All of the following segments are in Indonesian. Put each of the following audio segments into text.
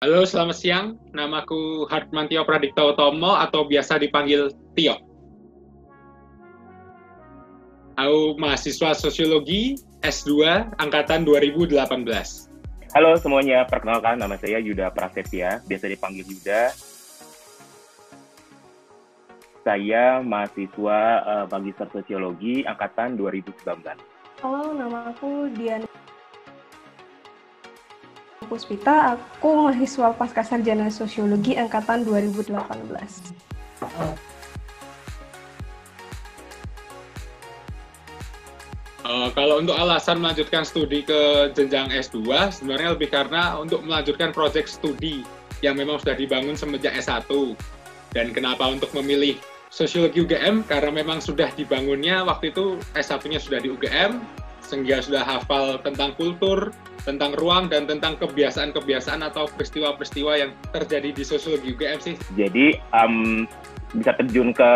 Halo, selamat siang. Namaku Hartmantio Pradipta Utomo atau biasa dipanggil Tio. Aku mahasiswa Sosiologi S2 Angkatan 2018. Halo semuanya, perkenalkan nama saya Yuda Prasetya, biasa dipanggil Yuda. Saya mahasiswa Magister Sosiologi Angkatan 2019. Halo, nama aku Dian Puspita, aku mahasiswa Pascasarjana Sosiologi Angkatan 2018. Kalau untuk alasan melanjutkan studi ke jenjang S2, sebenarnya lebih karena untuk melanjutkan proyek studi yang memang sudah dibangun semenjak S1. Dan kenapa untuk memilih Sosiologi UGM? Karena memang sudah dibangunnya waktu itu S1-nya sudah di UGM, sehingga sudah hafal tentang kultur, tentang ruang, dan tentang kebiasaan-kebiasaan atau peristiwa-peristiwa yang terjadi di Sosiologi UGM sih. Jadi bisa terjun ke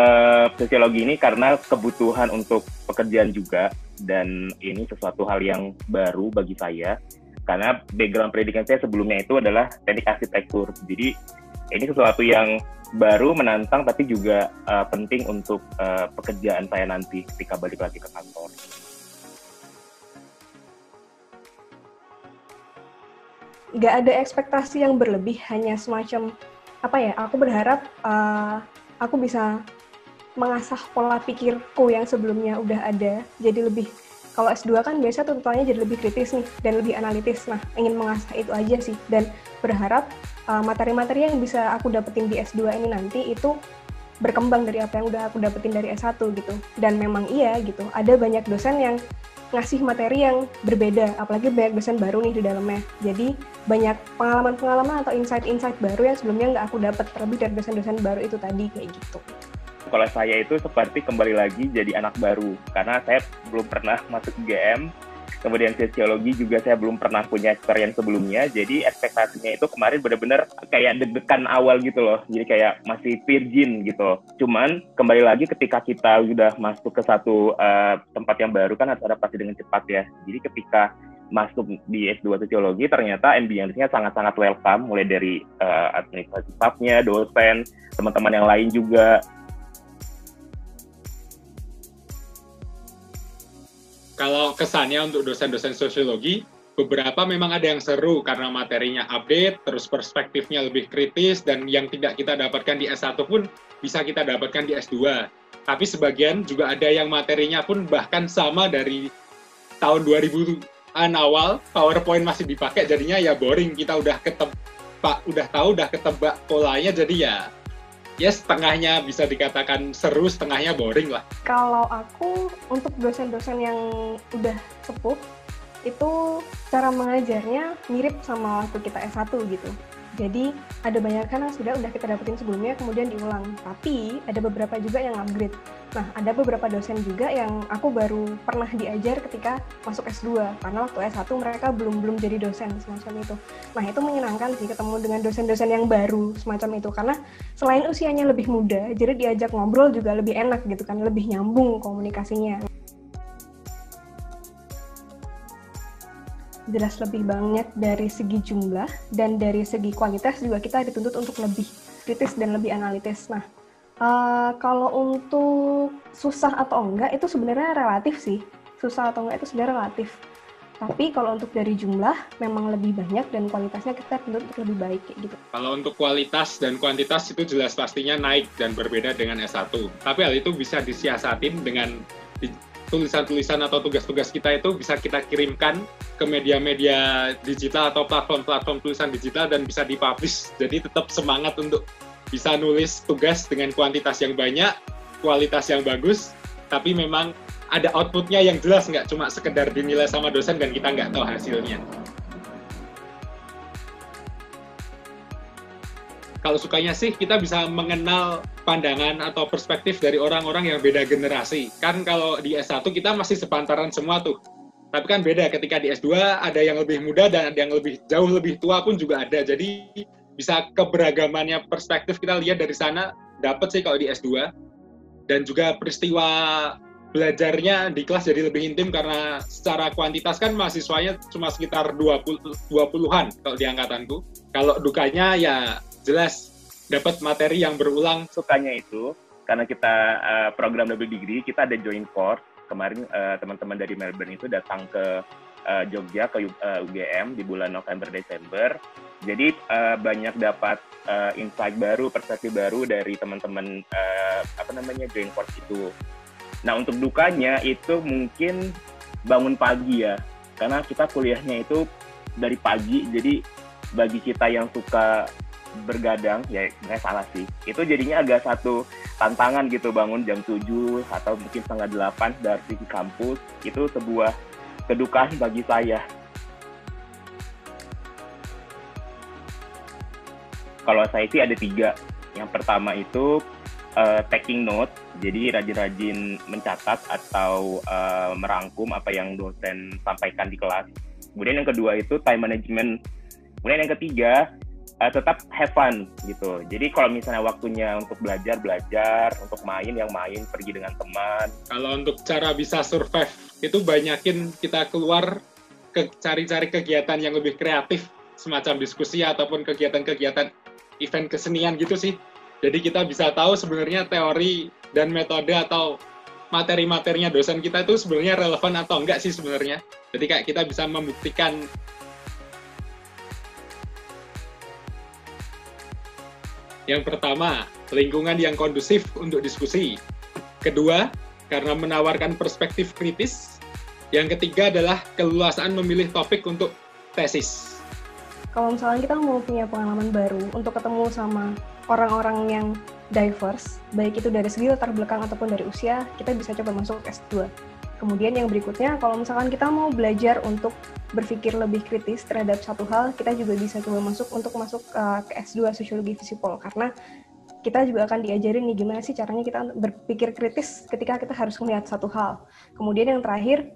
sosiologi ini karena kebutuhan untuk pekerjaan juga, dan ini sesuatu hal yang baru bagi saya karena background pendidikan saya sebelumnya itu adalah teknik arsitektur. Jadi ini sesuatu yang baru, menantang, tapi juga penting untuk pekerjaan saya nanti ketika balik lagi ke kantor. Nggak ada ekspektasi yang berlebih, hanya semacam aku berharap aku bisa mengasah pola pikirku yang sebelumnya udah ada, jadi lebih, kalau S2 kan biasa tuntutannya jadi lebih kritis nih dan lebih analitis. Nah, ingin mengasah itu aja sih, dan berharap materi-materi yang bisa aku dapetin di S2 ini nanti itu berkembang dari apa yang udah aku dapetin dari S1 gitu. Dan memang iya gitu, ada banyak dosen yang ngasih materi yang berbeda, apalagi banyak dosen baru nih di dalamnya. Jadi banyak pengalaman-pengalaman atau insight-insight baru yang sebelumnya nggak aku dapat, terlebih dari dosen-dosen baru itu tadi, kayak gitu. Kalau saya itu seperti kembali lagi jadi anak baru, karena saya belum pernah masuk UGM, kemudian sosiologi juga saya belum pernah punya experience sebelumnya, jadi ekspektasinya itu kemarin benar-benar kayak deg-degan awal gitu loh, jadi kayak masih virgin gitu. Cuman kembali lagi ketika kita sudah masuk ke satu tempat yang baru kan harus adaptasi dengan cepat ya, jadi ketika masuk di S2 Sosiologi ternyata ambience-nya sangat-sangat welcome, mulai dari administrasi staff-nya, dosen, teman-teman yang lain juga. Kalau kesannya untuk dosen-dosen sosiologi, beberapa memang ada yang seru karena materinya update, terus perspektifnya lebih kritis, dan yang tidak kita dapatkan di S1 pun bisa kita dapatkan di S2. Tapi sebagian juga ada yang materinya pun bahkan sama dari tahun 2000-an awal, PowerPoint masih dipakai, jadinya ya boring, kita udah ketebak polanya, jadi ya setengahnya bisa dikatakan seru, setengahnya boring lah. Kalau aku, untuk dosen-dosen yang udah sepuh, itu cara mengajarnya mirip sama waktu kita S1 gitu. Jadi ada banyak kan yang udah kita dapetin sebelumnya kemudian diulang. Tapi ada beberapa juga yang upgrade. Nah, ada beberapa dosen juga yang aku baru pernah diajar ketika masuk S2. Karena waktu S1 mereka belum jadi dosen semacam itu. Nah, itu menyenangkan sih ketemu dengan dosen-dosen yang baru semacam itu. Karena selain usianya lebih muda, jadi diajak ngobrol juga lebih enak gitu kan, lebih nyambung komunikasinya. Jelas lebih banyak dari segi jumlah, dan dari segi kualitas juga kita dituntut untuk lebih kritis dan lebih analitis. Nah, kalau untuk susah atau enggak itu sebenarnya relatif sih. Susah atau enggak itu sebenarnya relatif. Tapi kalau untuk dari jumlah memang lebih banyak dan kualitasnya kita tuntut untuk lebih baik kayak gitu. Kalau untuk kualitas dan kuantitas itu jelas pastinya naik dan berbeda dengan S1. Tapi hal itu bisa disiasatin dengan tulisan-tulisan atau tugas-tugas kita itu bisa kita kirimkan ke media-media digital atau platform-platform tulisan digital dan bisa dipublish. Jadi tetap semangat untuk bisa nulis tugas dengan kuantitas yang banyak, kualitas yang bagus, tapi memang ada outputnya yang jelas, nggak cuma sekedar dinilai sama dosen dan kita nggak tahu hasilnya. Kalau sukanya sih kita bisa mengenal pandangan atau perspektif dari orang-orang yang beda generasi. Kan kalau di S1 kita masih sepantaran semua tuh. Tapi kan beda ketika di S2 ada yang lebih muda dan ada yang jauh lebih tua pun juga ada. Jadi bisa keberagamannya perspektif kita lihat dari sana, dapat sih kalau di S2. Dan juga peristiwa belajarnya di kelas jadi lebih intim karena secara kuantitas kan mahasiswanya cuma sekitar 20-an kalau di angkatanku. Kalau dukanya ya jelas dapat materi yang berulang. Sukanya itu karena kita program double degree, kita ada joint course. Kemarin teman-teman dari Melbourne itu datang ke Jogja, ke UGM di bulan November-Desember. Jadi banyak dapat insight baru, perspektif baru dari teman-teman joint course itu. Nah, untuk dukanya itu mungkin bangun pagi ya, karena kita kuliahnya itu dari pagi, jadi bagi kita yang suka bergadang, ya nggak salah sih, itu jadinya agak satu tantangan gitu, bangun jam 7 atau mungkin setengah 8 dari kampus, itu sebuah kedukaan bagi saya. Kalau saya sih ada 3. Yang pertama itu taking note, jadi rajin-rajin mencatat atau merangkum apa yang dosen sampaikan di kelas. Kemudian yang kedua itu time management. Kemudian yang ketiga tetap have fun gitu. Jadi kalau misalnya waktunya untuk belajar, untuk main pergi dengan teman. Kalau untuk cara bisa survive itu banyakin kita keluar cari-cari kegiatan yang lebih kreatif, semacam diskusi ataupun kegiatan-kegiatan event kesenian gitu sih. Jadi kita bisa tahu sebenarnya teori dan metode atau materi-materinya dosen kita itu sebenarnya relevan atau enggak sih sebenarnya. Jadi kayak kita bisa membuktikan. Yang pertama, lingkungan yang kondusif untuk diskusi. Kedua, karena menawarkan perspektif kritis. Yang ketiga adalah keleluasaan memilih topik untuk tesis. Kalau misalnya kita mau punya pengalaman baru untuk ketemu sama orang-orang yang diverse, baik itu dari segi latar belakang ataupun dari usia, kita bisa coba masuk S2. Kemudian yang berikutnya, kalau misalkan kita mau belajar untuk berpikir lebih kritis terhadap satu hal, kita juga bisa coba masuk ke S2 Sosiologi Visipol, karena kita juga akan diajarin nih gimana sih caranya kita berpikir kritis ketika kita harus melihat satu hal. Kemudian yang terakhir,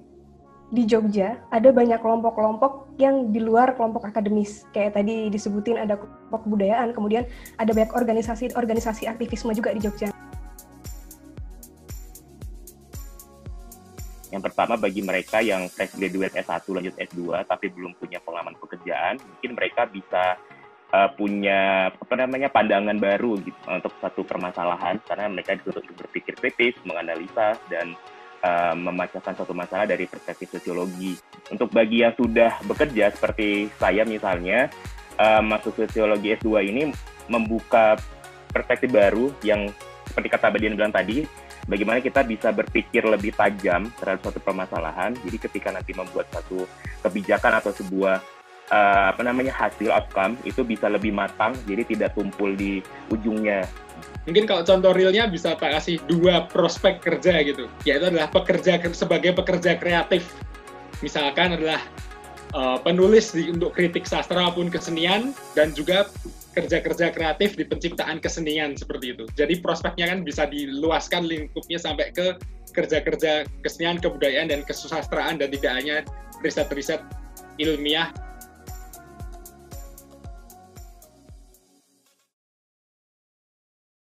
di Jogja ada banyak kelompok-kelompok yang di luar kelompok akademis. Kayak tadi disebutin ada kelompok kebudayaan, kemudian ada banyak organisasi aktivisme juga di Jogja. Yang pertama bagi mereka yang fresh graduate S1 lanjut S2 tapi belum punya pengalaman pekerjaan, mungkin mereka bisa punya pandangan baru gitu untuk satu permasalahan, karena mereka dituntut untuk berpikir kritis, menganalisa dan memecahkan suatu masalah dari perspektif sosiologi. Untuk bagi yang sudah bekerja seperti saya misalnya, masuk sosiologi S2 ini membuka perspektif baru yang seperti kata Badian bilang tadi, bagaimana kita bisa berpikir lebih tajam terhadap suatu permasalahan. Jadi ketika nanti membuat satu kebijakan atau sebuah hasil outcome itu bisa lebih matang, jadi tidak tumpul di ujungnya. Mungkin kalau contoh realnya bisa Pak kasih 2 prospek kerja gitu, yaitu adalah sebagai pekerja kreatif. Misalkan adalah penulis untuk kritik sastra maupun kesenian, dan juga kerja-kerja kreatif di penciptaan kesenian seperti itu. Jadi prospeknya kan bisa diluaskan lingkupnya sampai ke kerja-kerja kesenian, kebudayaan, dan kesusastraan, dan tidak hanya riset-riset ilmiah